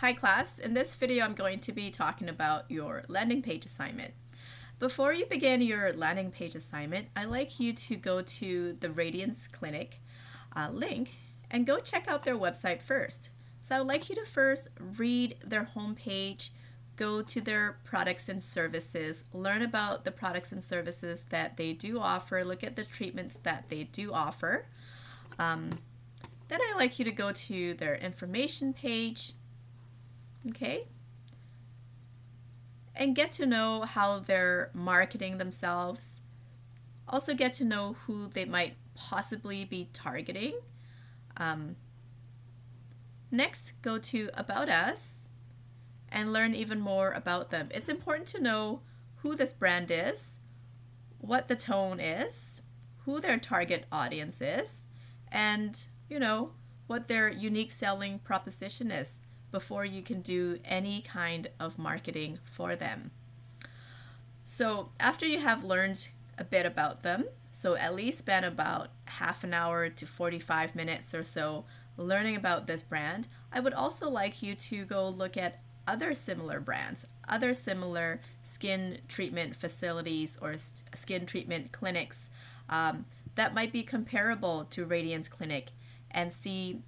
Hi class, in this video I'm going to be talking about your landing page assignment. Before you begin your landing page assignment, I'd like you to go to the Radiance Clinic link and go check out their website first. So I would like you to first read their homepage, go to their products and services, learn about the products and services that they do offer, look at the treatments that they do offer. Then I'd like you to go to their information page, okay, and get to know how they're marketing themselves. Also get to know who they might possibly be targeting. Next, go to About Us and learn even more about them. It's important to know who this brand is, what the tone is, who their target audience is, and what their unique selling proposition is before you can do any kind of marketing for them. So after you have learned a bit about them, so at least spend about half an hour to 45 minutes or so learning about this brand, I would also like you to go look at other similar brands, other similar skin treatment facilities or skin treatment clinics that might be comparable to Radiance Clinic, and see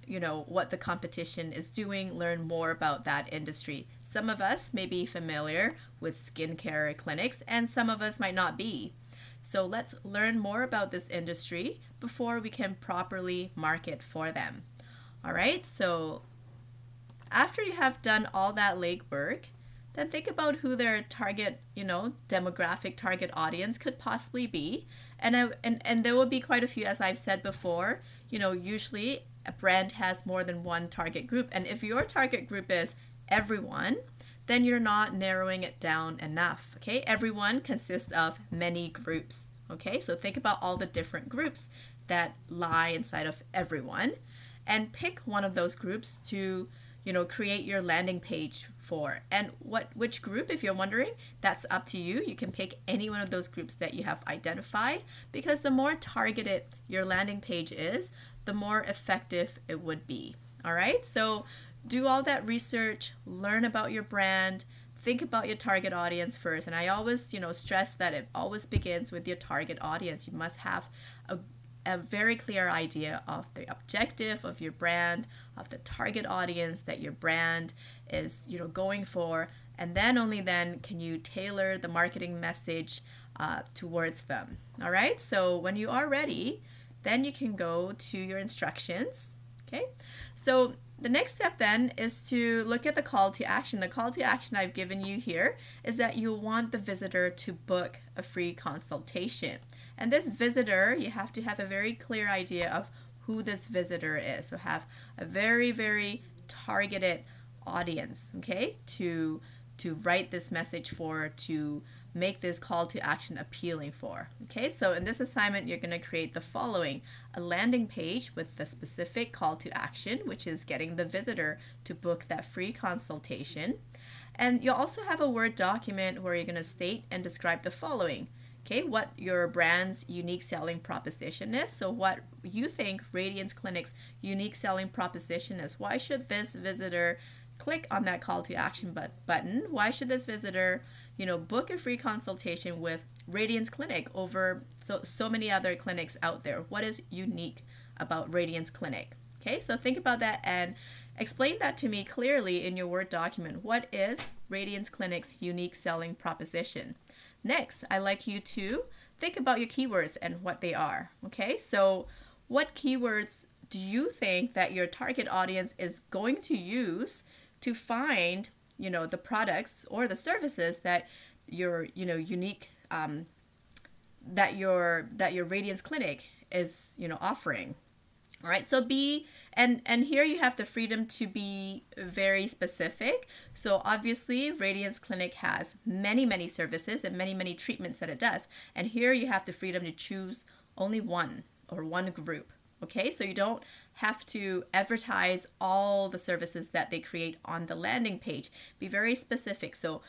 what the competition is doing, learn more about that industry. Some of us may be familiar with skincare clinics and some of us might not be. So let's learn more about this industry before we can properly market for them. All right, so after you have done all that legwork, then think about who their target, demographic target audience could possibly be. And there will be quite a few, as I've said before. Usually a brand has more than one target group. And if your target group is everyone, then you're not narrowing it down enough, okay? Everyone consists of many groups, okay? So think about all the different groups that lie inside of everyone and pick one of those groups to create your landing page for. And which group, if you're wondering, that's up to you. You can pick any one of those groups that you have identified, because the more targeted your landing page is, the more effective it would be. All right, so do all that research, learn about your brand, think about your target audience first. And I always, stress that it always begins with your target audience. You must have a very clear idea of the objective of your brand, of the target audience that your brand is going for, and then only then can you tailor the marketing message towards them. All right, so when you are ready, then you can go to your instructions. Okay, so the next step then is to look at the call to action. The call to action I've given you here is that you want the visitor to book a free consultation. And this visitor, you have to have a very clear idea of who this visitor is. So have a very, very targeted audience, okay, to write this message for, to make this call to action appealing for. Okay, so in this assignment, you're going to create the following: a landing page with the specific call to action, which is getting the visitor to book that free consultation. And you'll also have a Word document where you're going to state and describe the following. Okay, what your brand's unique selling proposition is. So what you think Radiance Clinic's unique selling proposition is. Why should this visitor click on that call to action button? Why should this visitor, book a free consultation with Radiance Clinic over so many other clinics out there? What is unique about Radiance Clinic? Okay, so think about that and explain that to me clearly in your Word document. What is Radiance Clinic's unique selling proposition? Next, I'd like you to think about your keywords and what they are. Okay, so what keywords do you think that your target audience is going to use to find, the products or the services that your, unique, that your Radiance Clinic is, offering? All right, so and here you have the freedom to be very specific. So obviously Radiance Clinic has many, many services and many, many treatments that it does. And here you have the freedom to choose only one or one group. Okay, so you don't have to advertise all the services that they create on the landing page. Be very specific. So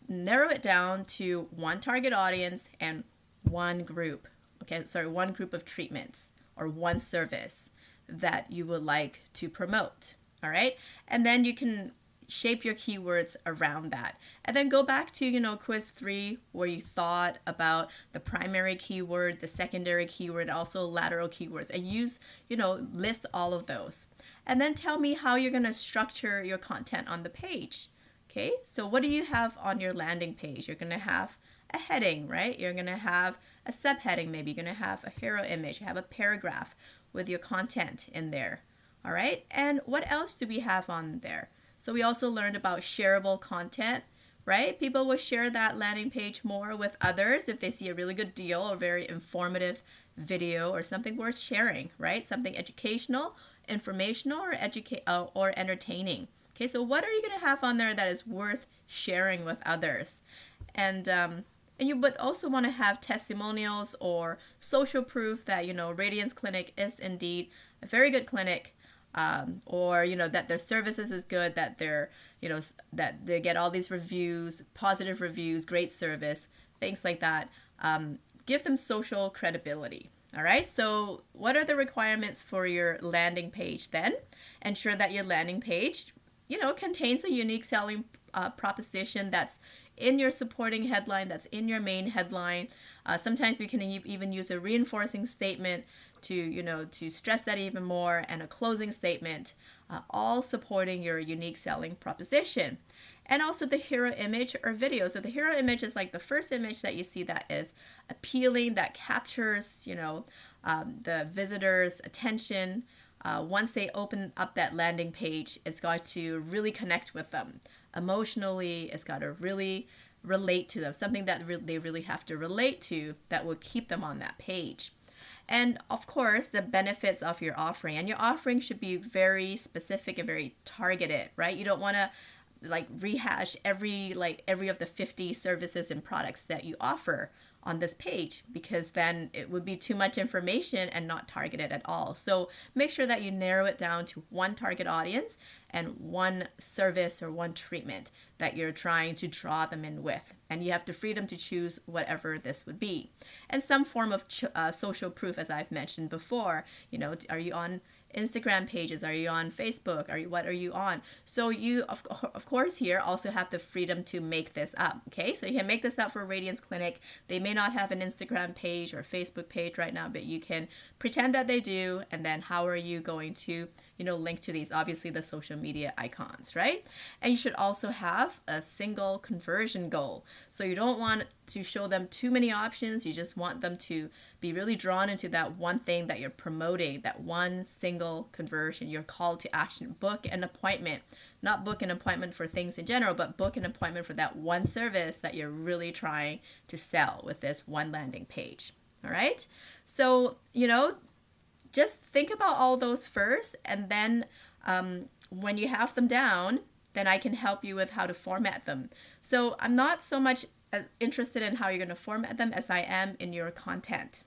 narrow it down to one target audience and one group. Okay, sorry, one group of treatments or one service that you would like to promote. All right, and then you can shape your keywords around that. And then go back to, quiz 3 where you thought about the primary keyword, the secondary keyword, also lateral keywords, and use, list all of those. And then tell me how you're going to structure your content on the page. Okay, so what do you have on your landing page? You're going to have a heading, right? You're going to have a subheading, maybe you're going to have a hero image, you have a paragraph with your content in there. All right, and what else do we have on there? So we also learned about shareable content, right? People will share that landing page more with others if they see a really good deal or very informative video or something worth sharing, right? Something educational, informational, or entertaining. Okay, so what are you going to have on there that is worth sharing with others? And you would also want to have testimonials or social proof that, Radiance Clinic is indeed a very good clinic, or, that their services is good, that they're, that they get all these reviews, positive reviews, great service, things like that. Give them social credibility. All right, so what are the requirements for your landing page then? Ensure that your landing page, contains a unique selling proposition that's in your supporting headline, that's in your main headline. Sometimes we can even use a reinforcing statement to stress that even more, and a closing statement, all supporting your unique selling proposition. And also the hero image or video. So the hero image is like the first image that you see that is appealing, that captures, the visitor's attention. Once they open up that landing page, it's got to really connect with them emotionally. It's got to really relate to them, something that they really have to relate to that will keep them on that page. And of course, the benefits of your offering. And your offering should be very specific and very targeted, right? You don't want to rehash every of the 50 services and products that you offer on this page, because then it would be too much information and not targeted at all. So make sure that you narrow it down to one target audience and one service or one treatment that you're trying to draw them in with. And you have the freedom to choose whatever this would be. And some form of social proof, as I've mentioned before. Are you on Instagram pages? Are you on Facebook? What are you on? So you, of course, here also have the freedom to make this up. Okay, so you can make this up for Radiance Clinic. They may not have an Instagram page or Facebook page right now, but you can pretend that they do. And then how are you going to, link to these? Obviously, the social media icons, right? And you should also have a single conversion goal. So you don't want to show them too many options. You just want them to be really drawn into that one thing that you're promoting, that one single conversion, your call to action. Book an appointment. Not book an appointment for things in general, but book an appointment for that one service that you're really trying to sell with this one landing page. All right? So, just think about all those first, and then when you have them down, then I can help you with how to format them. So I'm not so much interested in how you're going to format them as I am in your content.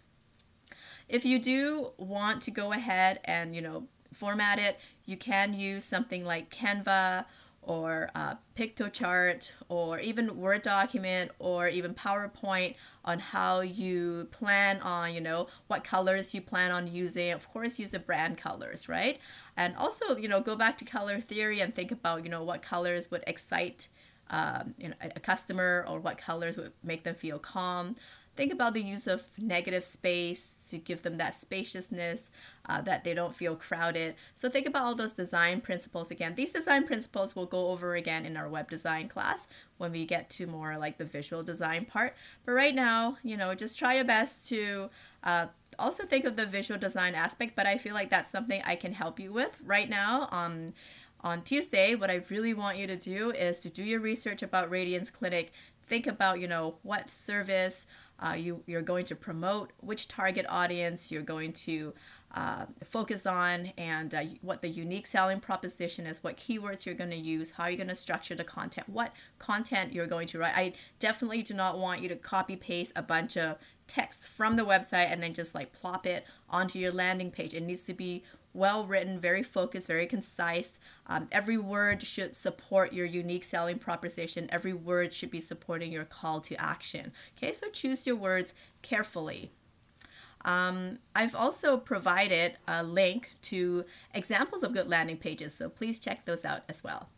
If you do want to go ahead and, format it, you can use something like Canva or Pictochart or even Word document or even PowerPoint on how you plan on, what colors you plan on using. Of course, use the brand colors, right? And also, go back to color theory and think about, what colors would excite a customer, or what colors would make them feel calm. Think about the use of negative space to give them that spaciousness, that they don't feel crowded. So think about all those design principles again. These design principles we'll go over again in our web design class when we get to more like the visual design part. But right now, just try your best to also think of the visual design aspect, but I feel like that's something I can help you with right now. On Tuesday, what I really want you to do is to do your research about Radiance Clinic. Think about, what service you're going to promote, which target audience you're going to focus on, and what the unique selling proposition is, what keywords you're going to use, how you're going to structure the content, what content you're going to write. I definitely do not want you to copy paste a bunch of text from the website and then just plop it onto your landing page. It needs to be well written, very focused, very concise. Every word should support your unique selling proposition. Every word should be supporting your call to action. Okay, so choose your words carefully. I've also provided a link to examples of good landing pages, so please check those out as well.